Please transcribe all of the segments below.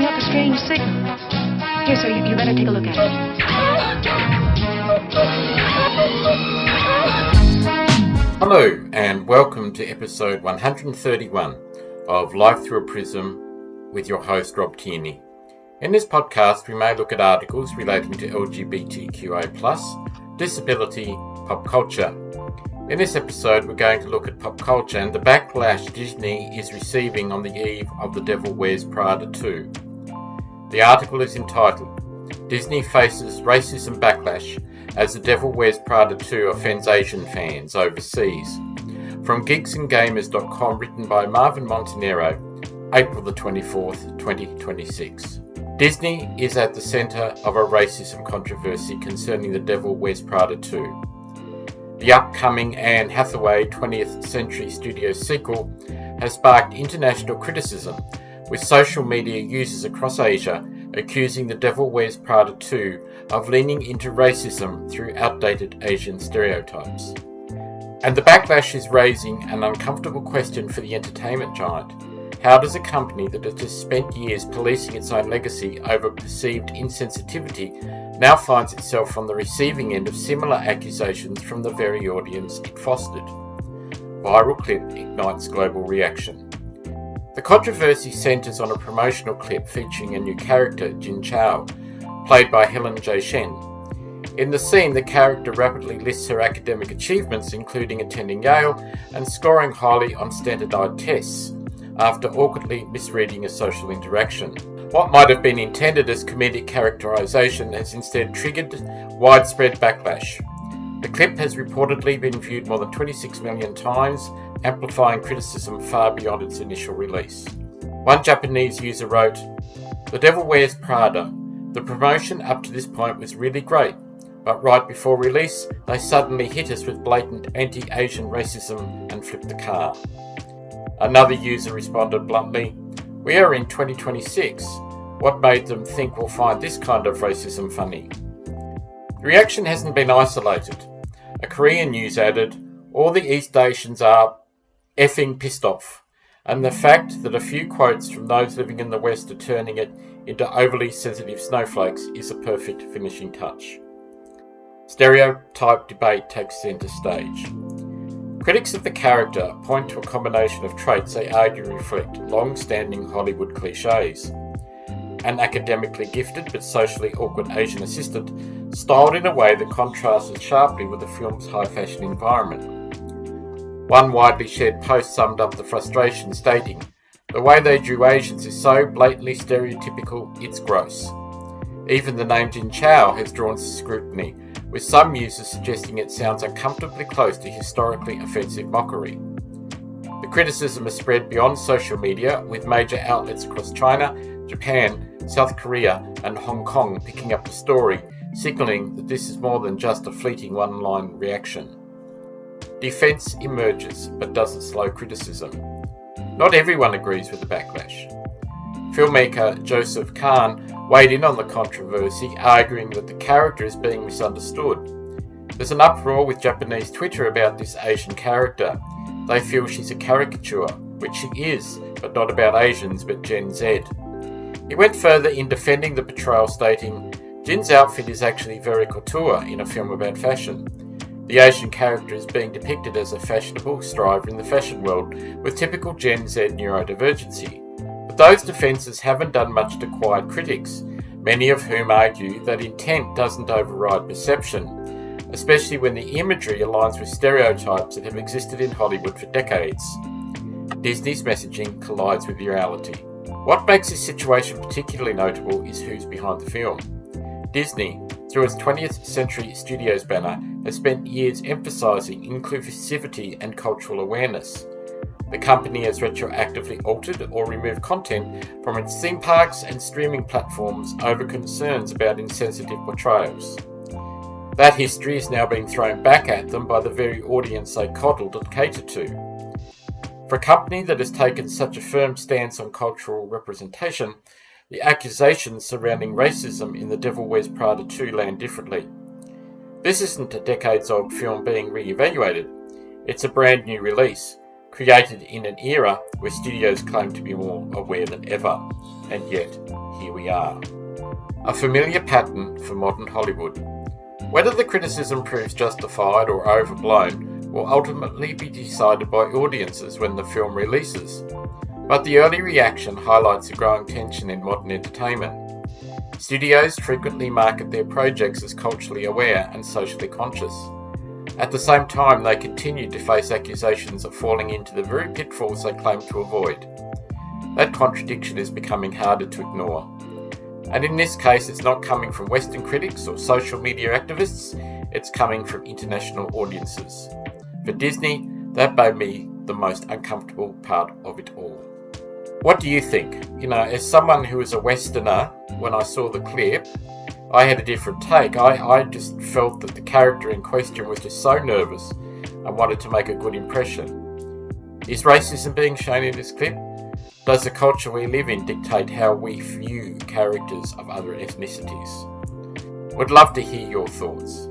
up a strange signal. Here, sir, you better take a look at it. Hello, and welcome to episode 131 of Life Through a Prism with your host, Rob Tierney. In this podcast, we may look at articles relating to LGBTQA+, disability, pop culture. In this episode, we're going to look at pop culture and the backlash Disney is receiving on the eve of The Devil Wears Prada 2. The article is entitled, Disney Faces Racism Backlash as The Devil Wears Prada 2 Offends Asian Fans Overseas. From geeksandgamers.com, written by Marvin Montenaro, April the 24th, 2026. Disney is at the centre of a racism controversy concerning The Devil Wears Prada 2. The upcoming Anne Hathaway 20th Century Studios sequel has sparked international criticism, with social media users across Asia accusing The Devil Wears Prada 2 of leaning into racism through outdated Asian stereotypes. And the backlash is raising an uncomfortable question for the entertainment giant. How does a company that has just spent years policing its own legacy over perceived insensitivity now finds itself on the receiving end of similar accusations from the very audience it fostered? Viral clip ignites global reaction. The controversy centres on a promotional clip featuring a new character, Jin Chao, played by Helen J. Shen. In the scene, the character rapidly lists her academic achievements, including attending Yale and scoring highly on standardised tests, after awkwardly misreading a social interaction. What might have been intended as comedic characterisation has instead triggered widespread backlash. The clip has reportedly been viewed more than 26 million times, amplifying criticism far beyond its initial release. One Japanese user wrote, "The Devil Wears Prada. The promotion up to this point was really great, but right before release, they suddenly hit us with blatant anti-Asian racism and flipped the car." Another user responded bluntly, "We are in 2026. What made them think we'll find this kind of racism funny?" The reaction hasn't been isolated. A Korean news added, "All the East Asians are effing pissed off," and the fact that a few quotes from those living in the West are turning it into overly sensitive snowflakes is a perfect finishing touch. Stereotype debate takes centre stage. Critics of the character point to a combination of traits they argue reflect long-standing Hollywood cliches. An academically gifted but socially awkward Asian assistant, styled in a way that contrasted sharply with the film's high-fashion environment. One widely shared post summed up the frustration, stating, "The way they drew Asians is so blatantly stereotypical, it's gross." Even the name Jin Chao has drawn scrutiny, with some users suggesting it sounds uncomfortably close to historically offensive mockery. The criticism has spread beyond social media, with major outlets across China, Japan, South Korea and Hong Kong picking up the story, signalling that this is more than just a fleeting one-line reaction. Defence emerges, but doesn't slow criticism. Not everyone agrees with the backlash. Filmmaker Joseph Kahn weighed in on the controversy, arguing that the character is being misunderstood. There's an uproar with Japanese Twitter about this Asian character. They feel she's a caricature, which she is, but not about Asians, but Gen Z. He went further in defending the portrayal, stating, "Jin's outfit is actually very couture in a film about fashion. The Asian character is being depicted as a fashionable striver in the fashion world, with typical Gen Z neurodivergency." But those defences haven't done much to quiet critics, many of whom argue that intent doesn't override perception, especially when the imagery aligns with stereotypes that have existed in Hollywood for decades. Disney's messaging collides with reality. What makes this situation particularly notable is who's behind the film. Disney, through its 20th Century Studios banner, has spent years emphasising inclusivity and cultural awareness. The company has retroactively altered or removed content from its theme parks and streaming platforms over concerns about insensitive portrayals. That history is now being thrown back at them by the very audience they coddled and catered to. For a company that has taken such a firm stance on cultural representation, the accusations surrounding racism in The Devil Wears Prada 2 land differently. This isn't a decades-old film being re-evaluated. It's a brand new release, created in an era where studios claim to be more aware than ever. And yet, here we are. A familiar pattern for modern Hollywood. Whether the criticism proves justified or overblown will ultimately be decided by audiences when the film releases, but the early reaction highlights the growing tension in modern entertainment. Studios frequently market their projects as culturally aware and socially conscious. At the same time, they continue to face accusations of falling into the very pitfalls they claim to avoid. That contradiction is becoming harder to ignore. And in this case, it's not coming from Western critics or social media activists, it's coming from international audiences. For Disney, that may be the most uncomfortable part of it all. What do you think? As someone who is a Westerner, when I saw the clip, I had a different take. I just felt that the character in question was just so nervous and wanted to make a good impression. Is racism being shown in this clip? Does the culture we live in dictate how we view characters of other ethnicities? Would love to hear your thoughts.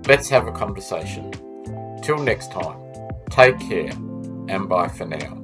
Let's have a conversation. Till next time, take care and bye for now.